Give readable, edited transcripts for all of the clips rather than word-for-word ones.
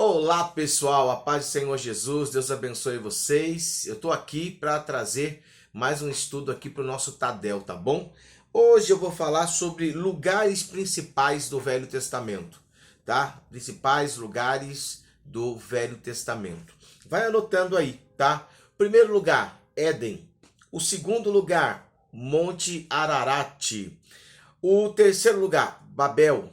Olá pessoal, a paz do Senhor Jesus, Deus abençoe vocês. Eu estou aqui para trazer mais um estudo aqui para o nosso Tadel, tá bom? Hoje eu vou falar sobre lugares principais do Velho Testamento, tá? Principais lugares do Velho Testamento. Vai anotando aí, tá? Primeiro lugar, Éden. O segundo lugar, Monte Ararat. O terceiro lugar, Babel.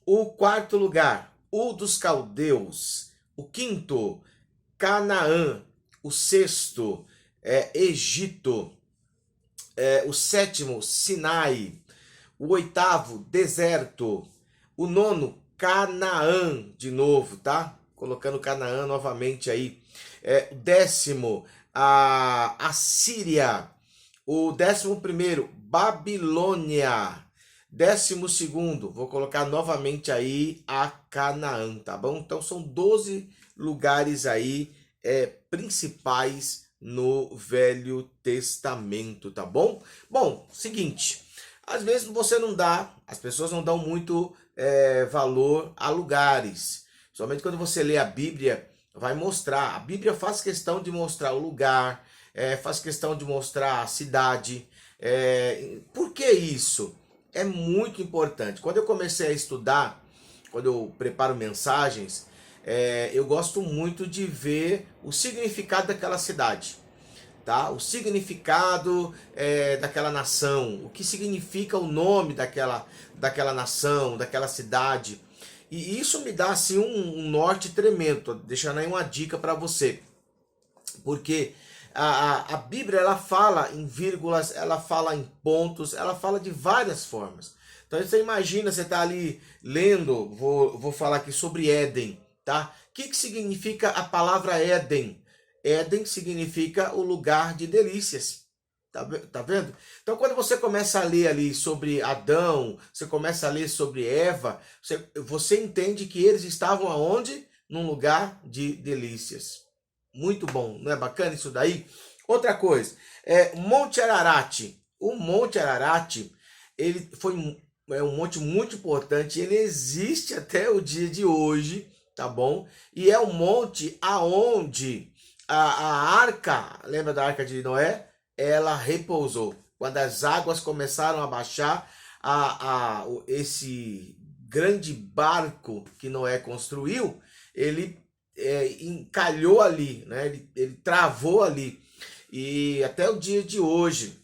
O quarto lugar, Ur dos Caldeus. O quinto, Canaã. O sexto, Egito. O sétimo, Sinai. O oitavo, deserto. O nono, Canaã, de novo, tá? Colocando Canaã novamente aí. O décimo, a Síria. O 11º, Babilônia. 12º, vou colocar novamente aí a Canaã, tá bom? Então são 12 lugares aí principais no Velho Testamento, tá bom? Bom, seguinte, às vezes as pessoas não dão muito valor a lugares. Somente quando você lê a Bíblia, vai mostrar. A Bíblia faz questão de mostrar o lugar, faz questão de mostrar a cidade. Por que isso? É muito importante. Quando eu comecei a estudar, quando eu preparo mensagens, eu gosto muito de ver o significado daquela cidade, tá? O significado daquela nação, o que significa o nome daquela nação, daquela cidade. E isso me dá assim um norte tremendo. Tô deixando aí uma dica para você, porque a Bíblia ela fala em vírgulas, ela fala em pontos, ela fala de várias formas. Então você imagina, você está ali lendo, vou falar aqui sobre Éden, tá? O que significa a palavra Éden? Éden significa o lugar de delícias. Tá vendo? Então quando você começa a ler ali sobre Adão, você começa a ler sobre Eva, você entende que eles estavam aonde? Num lugar de delícias. Muito bom, não é bacana isso daí? Outra coisa, Monte Ararat. O Monte Ararat, ele foi um monte muito importante, ele existe até o dia de hoje, tá bom? E é um monte aonde a arca, lembra da arca de Noé? Ela repousou. Quando as águas começaram a baixar, esse grande barco que Noé construiu, ele encalhou ali, né? Ele travou ali. E até o dia de hoje,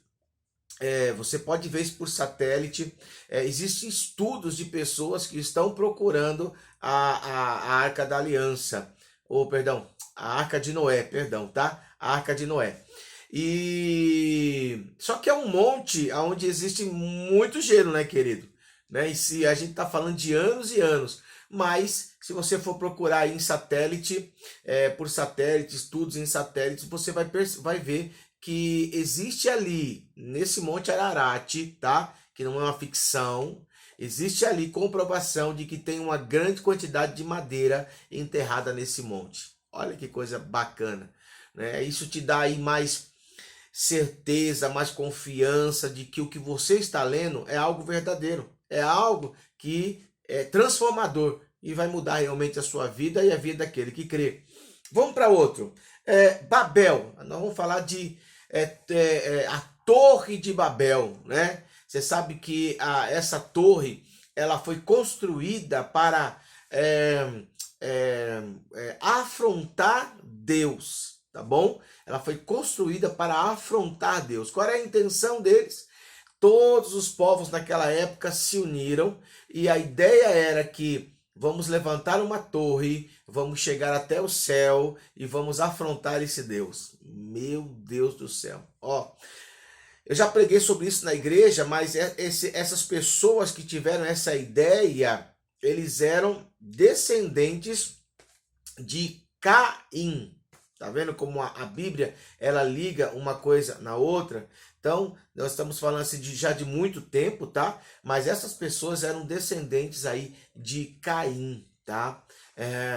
você pode ver isso por satélite. Existem estudos de pessoas que estão procurando a Arca da Aliança, ou perdão, a Arca de Noé, perdão, tá? A Arca de Noé. E só que é um monte onde existe muito gelo, né, querido? Né? E se a gente está falando de anos e anos, mas se você for procurar aí em satélite, por satélite, estudos em satélites, você vai ver que existe ali, nesse Monte Ararat, tá? Que não é uma ficção, existe ali comprovação de que tem uma grande quantidade de madeira enterrada nesse monte. Olha que coisa bacana, né? Isso te dá aí mais certeza, mais confiança de que o que você está lendo é algo verdadeiro, é algo que é transformador e vai mudar realmente a sua vida e a vida daquele que crê. Vamos para outro. Babel. Nós vamos falar de a Torre de Babel, né? Você sabe que essa torre ela foi construída para afrontar Deus, tá bom? Ela foi construída para afrontar Deus. Qual era a intenção deles? Todos os povos naquela época se uniram e a ideia era que vamos levantar uma torre, vamos chegar até o céu e vamos afrontar esse Deus. Meu Deus do céu. Ó, eu já preguei sobre isso na igreja, mas essas pessoas que tiveram essa ideia, eles eram descendentes de Caim. Tá vendo como a Bíblia ela liga uma coisa na outra? Então, nós estamos falando assim já de muito tempo, tá? Mas essas pessoas eram descendentes aí de Caim, tá?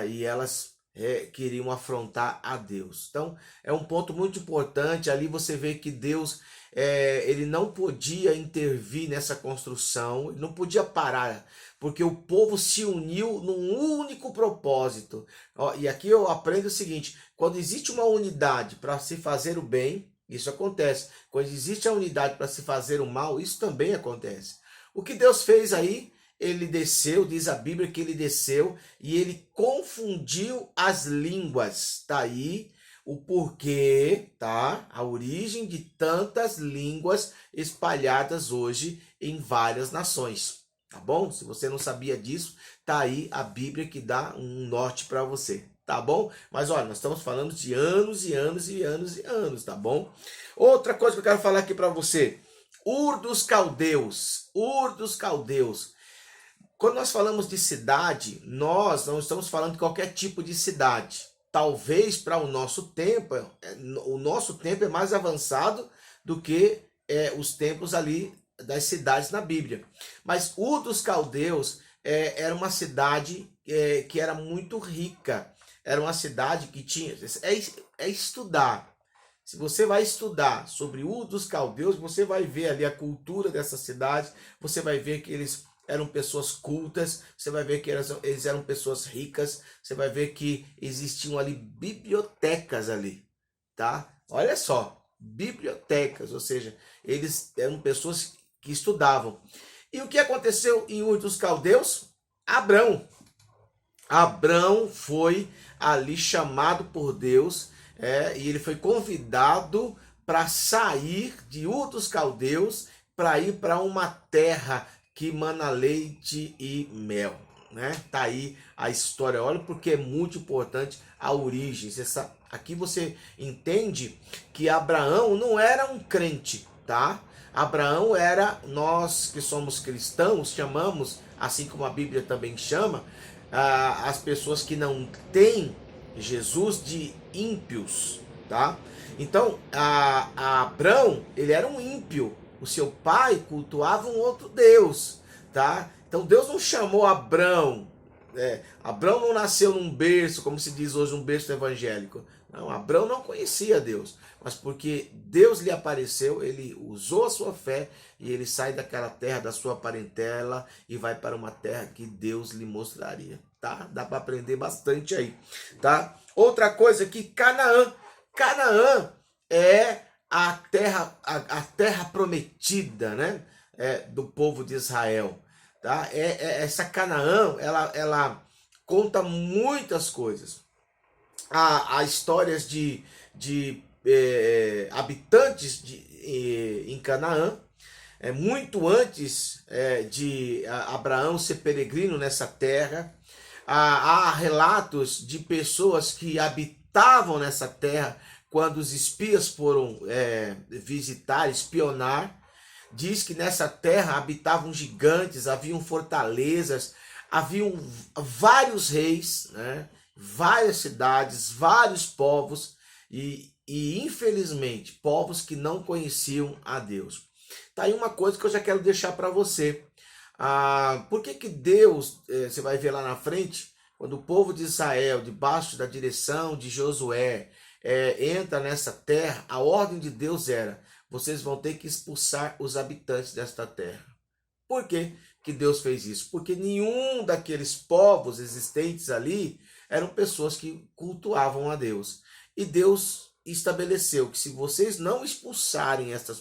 E elas queriam afrontar a Deus. Então, é um ponto muito importante. Ali você vê que Deus, ele não podia intervir nessa construção, ele não podia parar, porque o povo se uniu num único propósito. Ó, e aqui eu aprendo o seguinte: quando existe uma unidade para se fazer o bem, isso acontece. Quando existe a unidade para se fazer o mal, isso também acontece. O que Deus fez aí? Ele desceu, diz a Bíblia que ele desceu e ele confundiu as línguas. Tá aí o porquê, tá? A origem de tantas línguas espalhadas hoje em várias nações, tá bom? Se você não sabia disso, tá aí a Bíblia que dá um norte para você, tá bom? Mas olha, nós estamos falando de anos e anos e anos e anos, tá bom? Outra coisa que eu quero falar aqui para você: Ur dos Caldeus. Ur dos Caldeus. Quando nós falamos de cidade, nós não estamos falando de qualquer tipo de cidade. Talvez para o nosso tempo é mais avançado do que os tempos ali das cidades na Bíblia. Mas Ur dos Caldeus era uma cidade que era muito rica. Era uma cidade que tinha... estudar. Se você vai estudar sobre Ur dos Caldeus, você vai ver ali a cultura dessa cidade, você vai ver que eles eram pessoas cultas, você vai ver que eles eram pessoas ricas, você vai ver que existiam ali bibliotecas ali, tá? Olha só, bibliotecas, ou seja, eles eram pessoas que estudavam. E o que aconteceu em Ur dos Caldeus? Abrão foi ali chamado por Deus, e ele foi convidado para sair de Ur dos Caldeus para ir para uma terra que mana leite e mel, né? Tá aí a história. Olha, porque é muito importante a origem. Aqui você entende que Abraão não era um crente, tá? Abraão era, nós que somos cristãos, chamamos, assim como a Bíblia também chama, as pessoas que não têm Jesus de ímpios, tá? Então, Abraão, ele era um ímpio. O seu pai cultuava um outro Deus, tá? Então Deus não chamou Abrão. Abrão não nasceu num berço, como se diz hoje, um berço evangélico. Não, Abrão não conhecia Deus, mas porque Deus lhe apareceu, ele usou a sua fé e ele sai daquela terra, da sua parentela, e vai para uma terra que Deus lhe mostraria, tá? Dá para aprender bastante aí, tá? Outra coisa que Canaã é a terra prometida, né? Do povo de Israel, tá? Essa Canaã, ela conta muitas coisas. Há histórias de habitantes em Canaã, muito antes de Abraão ser peregrino nessa terra. Há relatos de pessoas que habitavam nessa terra quando os espias foram visitar, espionar. Diz que nessa terra habitavam gigantes, haviam fortalezas, haviam vários reis, né? Várias cidades, vários povos e infelizmente povos que não conheciam a Deus. Tá aí uma coisa que eu já quero deixar para você. Por que Deus, você vai ver lá na frente, quando o povo de Israel, debaixo da direção de Josué, entra nessa terra, a ordem de Deus era: vocês vão ter que expulsar os habitantes desta terra. Por que Deus fez isso? Porque nenhum daqueles povos existentes ali eram pessoas que cultuavam a Deus. E Deus estabeleceu que se vocês não expulsarem essas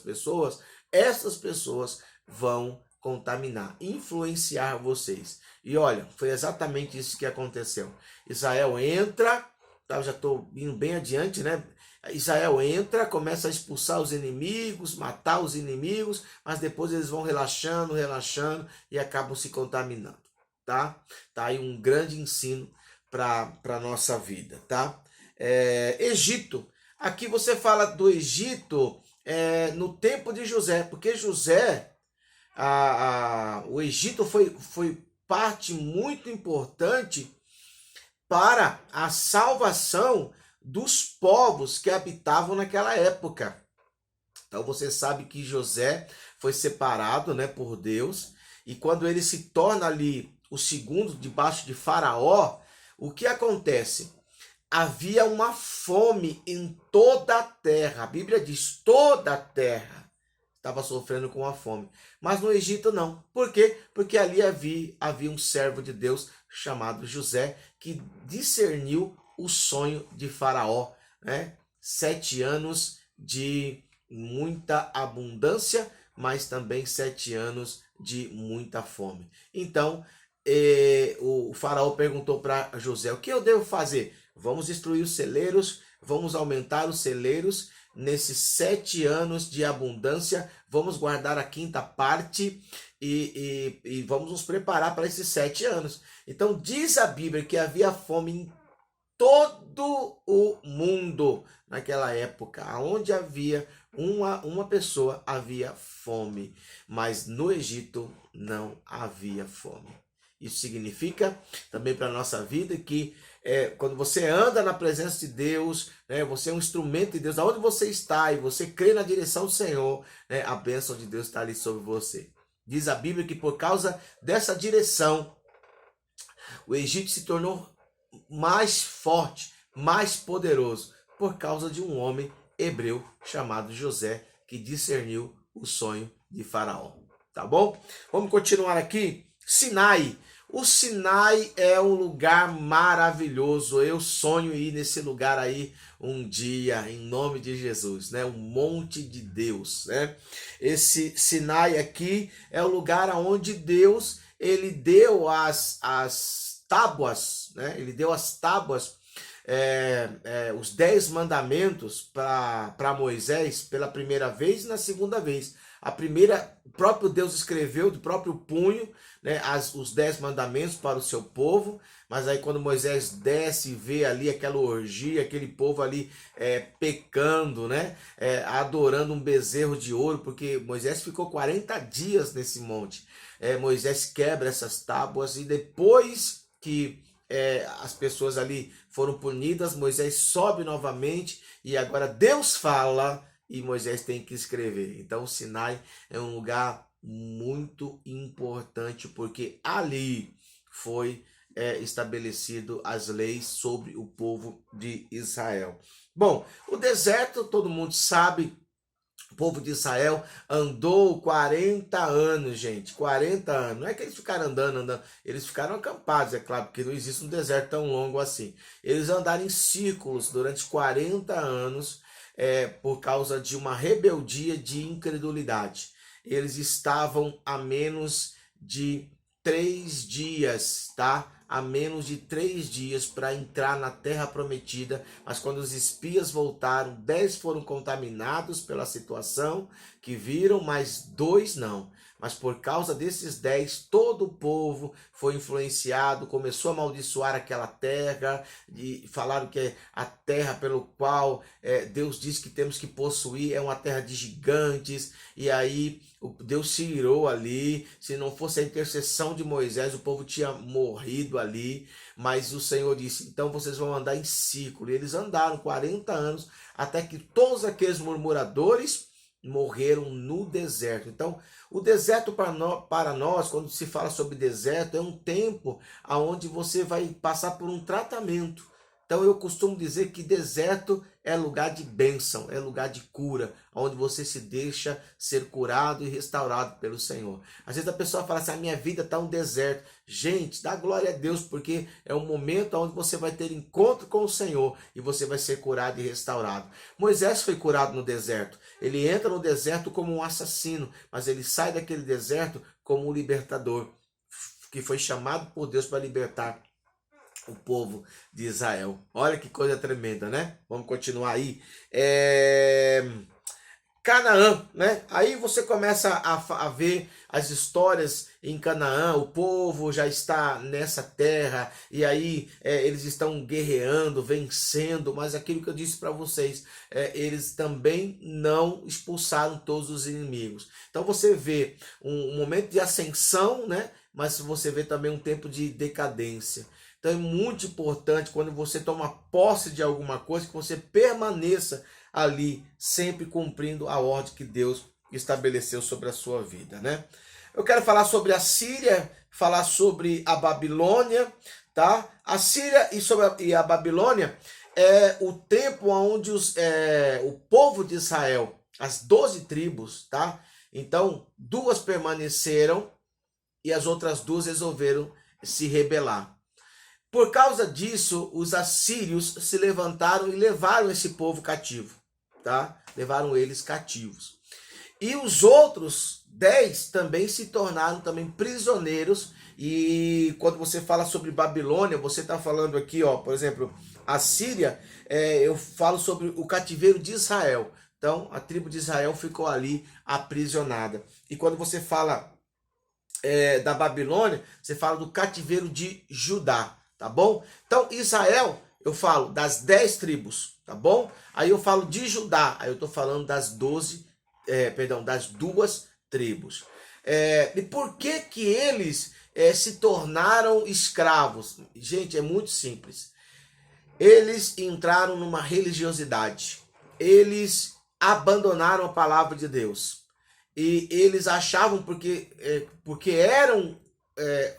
pessoas vão contaminar, influenciar vocês. E olha, foi exatamente isso que aconteceu. Israel entra, tá, já estou indo bem adiante, né? Israel entra, começa a expulsar os inimigos, matar os inimigos, mas depois eles vão relaxando e acabam se contaminando, tá? Tá aí um grande ensino para a nossa vida, tá? Egito. Aqui você fala do Egito no tempo de José, porque José, o Egito foi parte muito importante para a salvação dos povos que habitavam naquela época. Então você sabe que José foi separado, né, por Deus, e quando ele se torna ali o segundo debaixo de Faraó, o que acontece? havia uma fome em toda a terra. A Bíblia diz toda a terra estava sofrendo com a fome. Mas no Egito não. Por quê? Porque ali havia um servo de Deus chamado José que discerniu o sonho de Faraó, né? 7 anos de muita abundância, mas também 7 anos de muita fome. Então, o faraó perguntou para José: o que eu devo fazer? Vamos destruir os celeiros, vamos aumentar os celeiros. Nesses 7 anos de abundância, vamos guardar a quinta parte e vamos nos preparar para esses 7 anos. Então, diz a Bíblia que havia fome em todo o mundo naquela época. Onde havia uma pessoa, havia fome. Mas no Egito não havia fome. Isso significa também para a nossa vida que quando você anda na presença de Deus, né, você é um instrumento de Deus, aonde você está e você crê na direção do Senhor, né, a bênção de Deus está ali sobre você. Diz a Bíblia que por causa dessa direção, o Egito se tornou mais forte, mais poderoso, por causa de um homem hebreu chamado José, que discerniu o sonho de Faraó. Tá bom? Vamos continuar aqui. Sinai. O Sinai é um lugar maravilhoso. Eu sonho ir nesse lugar aí um dia, em nome de Jesus, né? Um monte de Deus, né? Esse Sinai aqui é o lugar onde Deus, ele deu as tábuas, né? Ele deu as tábuas, os 10 mandamentos para Moisés pela primeira vez e na segunda vez. A primeira, o próprio Deus escreveu do próprio punho, né, os 10 mandamentos para o seu povo, mas aí quando Moisés desce e vê ali aquela orgia, aquele povo ali pecando, né, adorando um bezerro de ouro, porque Moisés ficou 40 dias nesse monte. Moisés quebra essas tábuas e depois que as pessoas ali foram punidas, Moisés sobe novamente e agora Deus fala e Moisés tem que escrever. Então o Sinai é um lugar muito importante porque ali foi estabelecido as leis sobre o povo de Israel. Bom, o deserto, todo mundo sabe. O povo de Israel andou 40 anos, gente, 40 anos. Não é que eles ficaram andando, eles ficaram acampados, é claro, porque não existe um deserto tão longo assim. Eles andaram em círculos durante 40 anos por causa de uma rebeldia de incredulidade. Eles estavam a menos de 3 dias, tá? A menos de 3 dias para entrar na terra prometida, mas quando os espias voltaram, 10 foram contaminados pela situação que viram, mas 2 não. Mas por causa desses 10, todo o povo foi influenciado, começou a amaldiçoar aquela terra, e falaram que a terra pelo qual Deus diz que temos que possuir é uma terra de gigantes, e aí Deus se irou ali. Se não fosse a intercessão de Moisés, o povo tinha morrido ali, mas o Senhor disse, então vocês vão andar em círculo. E eles andaram 40 anos, até que todos aqueles murmuradores morreram no deserto. Então, o deserto para nós, quando se fala sobre deserto, é um tempo onde você vai passar por um tratamento. Então eu costumo dizer que deserto é lugar de bênção, é lugar de cura, onde você se deixa ser curado e restaurado pelo Senhor. Às vezes a pessoa fala assim, a minha vida está um deserto. Gente, dá glória a Deus, porque é um momento onde você vai ter encontro com o Senhor e você vai ser curado e restaurado. Moisés foi curado no deserto. Ele entra no deserto como um assassino, mas ele sai daquele deserto como um libertador, que foi chamado por Deus para libertar o povo de Israel. Olha que coisa tremenda, né? Vamos continuar aí. Canaã, né? Aí você começa a ver as histórias em Canaã, o povo já está nessa terra, e aí eles estão guerreando, vencendo, mas aquilo que eu disse para vocês, eles também não expulsaram todos os inimigos. Então você vê um momento de ascensão, né? Mas você vê também um tempo de decadência. Então é muito importante quando você toma posse de alguma coisa que você permaneça ali, sempre cumprindo a ordem que Deus estabeleceu sobre a sua vida, né? Eu quero falar sobre a Síria, falar sobre a Babilônia, tá? A Síria e a Babilônia é o tempo onde o povo de Israel, as 12 tribos, tá? Então, duas permaneceram e as outras duas resolveram se rebelar. Por causa disso, os assírios se levantaram e levaram esse povo cativo, tá? Levaram eles cativos. E os outros 10 também se tornaram também prisioneiros. E quando você fala sobre Babilônia, você está falando aqui, ó, por exemplo, a Síria, eu falo sobre o cativeiro de Israel. Então, a tribo de Israel ficou ali aprisionada. E quando você fala da Babilônia, você fala do cativeiro de Judá, tá bom? Então, Israel, eu falo das 10 tribos, tá bom? Aí eu falo de Judá, aí eu estou falando das das duas tribos. E por que que eles se tornaram escravos? Gente, é muito simples. Eles entraram numa religiosidade. Eles abandonaram a palavra de Deus. E eles achavam porque eram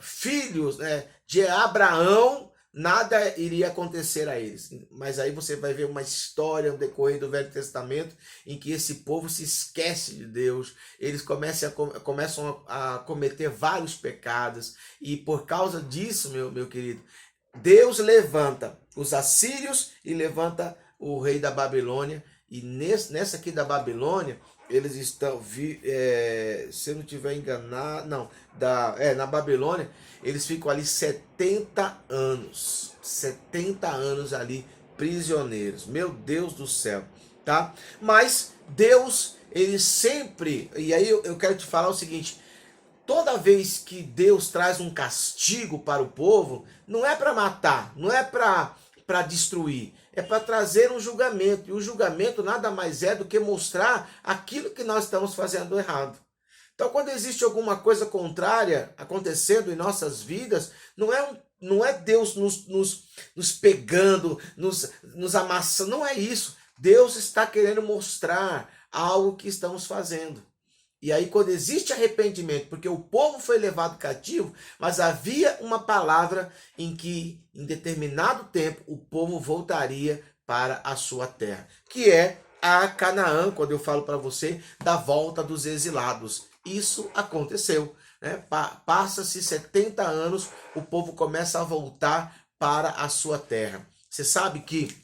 filhos, né, de Abraão, nada iria acontecer a eles. Mas aí você vai ver uma história no decorrer do Velho Testamento em que esse povo se esquece de Deus, eles começam a cometer vários pecados, e por causa disso, meu querido, Deus levanta os assírios e levanta o rei da Babilônia. E nessa aqui da Babilônia, eles estão, se eu não estiver enganado, não, na Babilônia, eles ficam ali 70 anos, 70 anos ali prisioneiros, meu Deus do céu, tá? Mas Deus, ele sempre, e aí eu quero te falar o seguinte, toda vez que Deus traz um castigo para o povo, não é para matar, não é para destruir, é para trazer um julgamento. E o julgamento nada mais é do que mostrar aquilo que nós estamos fazendo errado. Então, quando existe alguma coisa contrária acontecendo em nossas vidas, não é Deus nos pegando, nos amassando, não é isso. Deus está querendo mostrar algo que estamos fazendo. E aí, quando existe arrependimento, porque o povo foi levado cativo, mas havia uma palavra em que, em determinado tempo, o povo voltaria para a sua terra, que é a Canaã, quando eu falo para você da volta dos exilados. Isso aconteceu, né? Passa-se 70 anos, o povo começa a voltar para a sua terra. Você sabe que,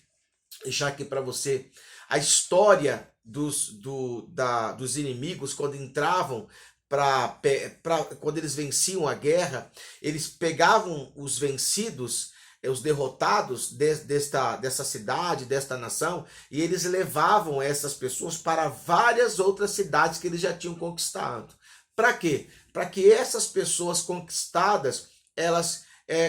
deixar aqui para você, a história dos inimigos, quando entravam, quando eles venciam a guerra, eles pegavam os vencidos, os derrotados dessa cidade, desta nação, e eles levavam essas pessoas para várias outras cidades que eles já tinham conquistado. Para quê? Para que essas pessoas conquistadas, elas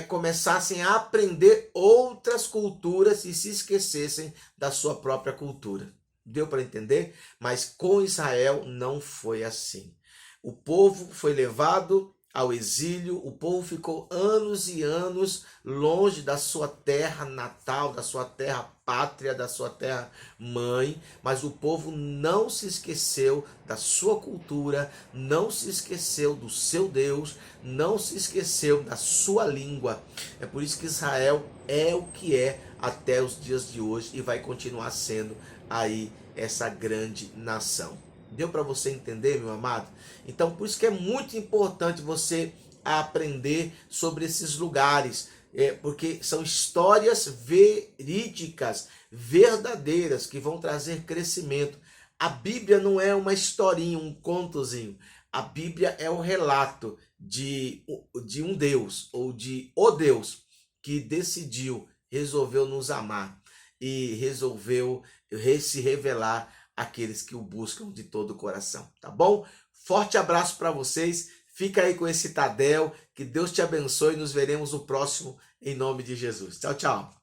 começassem a aprender outras culturas e se esquecessem da sua própria cultura. Deu para entender? Mas com Israel não foi assim. O povo foi levado ao exílio, o povo ficou anos e anos longe da sua terra natal, da sua terra pátria, da sua terra mãe, mas o povo não se esqueceu da sua cultura, não se esqueceu do seu Deus, não se esqueceu da sua língua. É por isso que Israel é o que é até os dias de hoje e vai continuar sendo aí essa grande nação. Deu para você entender, meu amado? Então, por isso que é muito importante você aprender sobre esses lugares, porque são histórias verídicas, verdadeiras, que vão trazer crescimento. A Bíblia não é uma historinha, um contozinho. A Bíblia é o relato de um Deus, ou de o Deus, que resolveu nos amar e resolveu se revelar àqueles que o buscam de todo o coração, tá bom? Forte abraço para vocês, fica aí com esse Tadel, que Deus te abençoe e nos veremos no próximo, em nome de Jesus. Tchau, tchau.